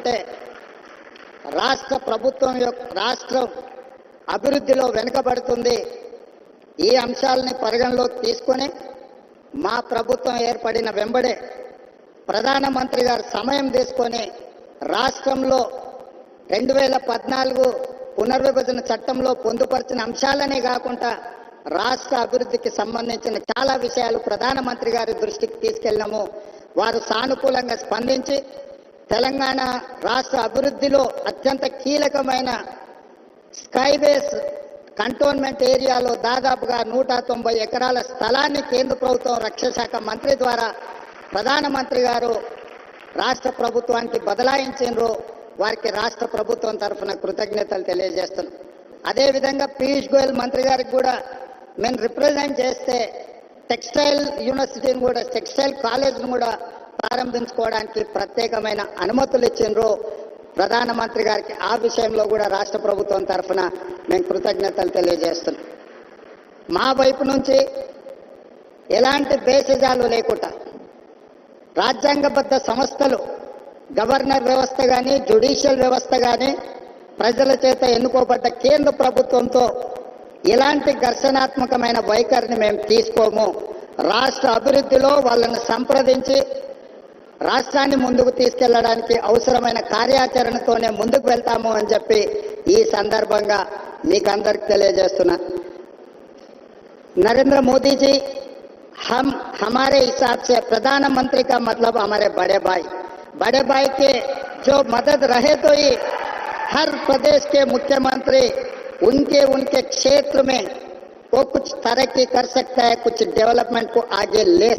చూస్తుంటే రాష్ట్ర ప్రభుత్వం రాష్ట్రం అభివృద్ధిలో వెనుకబడుతుంది. ఈ అంశాలని పరిగణలోకి తీసుకొని మా ప్రభుత్వం ఏర్పడిన వెంబడే ప్రధానమంత్రి గారు సమయం తీసుకొని రాష్ట్రంలో 2014 పునర్విభజన చట్టంలో పొందుపరిచిన అంశాలనే కాకుండా రాష్ట్ర అభివృద్ధికి సంబంధించిన చాలా విషయాలు ప్రధానమంత్రి గారి దృష్టికి తీసుకెళ్ళినాము. వారు సానుకూలంగా స్పందించి తెలంగాణ రాష్ట్ర అభివృద్ధిలో అత్యంత కీలకమైన స్కైబేస్ కంటోన్మెంట్ ఏరియాలో దాదాపుగా 190 ఎకరాల స్థలాన్ని కేంద్ర ప్రభుత్వం రక్షణ శాఖ మంత్రి ద్వారా ప్రధానమంత్రి గారు రాష్ట్ర ప్రభుత్వానికి బదలాయించారు. వారికి రాష్ట్ర ప్రభుత్వం తరఫున కృతజ్ఞతలు తెలియజేస్తున్నాం. అదేవిధంగా పీయూష్ గోయల్ మంత్రి గారికి కూడా మేము రిప్రజెంట్ చేస్తే టెక్స్టైల్ యూనివర్సిటీని కూడా టెక్స్టైల్ కాలేజ్ను కూడా ప్రారంభించుకోవడానికి ప్రత్యేకమైన అనుమతులు ఇచ్చిండ్రు ప్రధానమంత్రి గారికి. ఆ విషయంలో కూడా రాష్ట్ర ప్రభుత్వం తరఫున మేము కృతజ్ఞతలు తెలియజేస్తున్నాం. మా వైపు నుంచి ఎలాంటి భేషజాలు లేకుండా రాజ్యాంగబద్ధ సంస్థలు గవర్నర్ వ్యవస్థ కానీ జ్యుడిషియల్ వ్యవస్థ కానీ ప్రజల చేత ఎన్నుకోబడ్డ కేంద్ర ప్రభుత్వంతో ఎలాంటి ఘర్షణాత్మకమైన వైఖరిని మేము తీసుకోము. రాష్ట్ర అభివృద్ధిలో వాళ్ళని సంప్రదించి రాష్ట్రాన్ని ముందుకు తీసుకెళ్లడానికి అవసరమైన కార్యాచరణతోనే ముందుకు వెళ్తాము అని చెప్పి ఈ సందర్భంగా మీకు అందరికి తెలియజేస్తున్నా. नरेंद्र मोदी जी हमारे हिसाब से प्रधानमंत्री का मतलब हमारे बड़े भाई के जो मदद रहे तो ही हर प्रदेश के मुख्यमंत्री उनके क्षेत्र में वो कुछ तरक्की कर सकता है, कुछ डेवलपमेंट को आगे ले सकता है.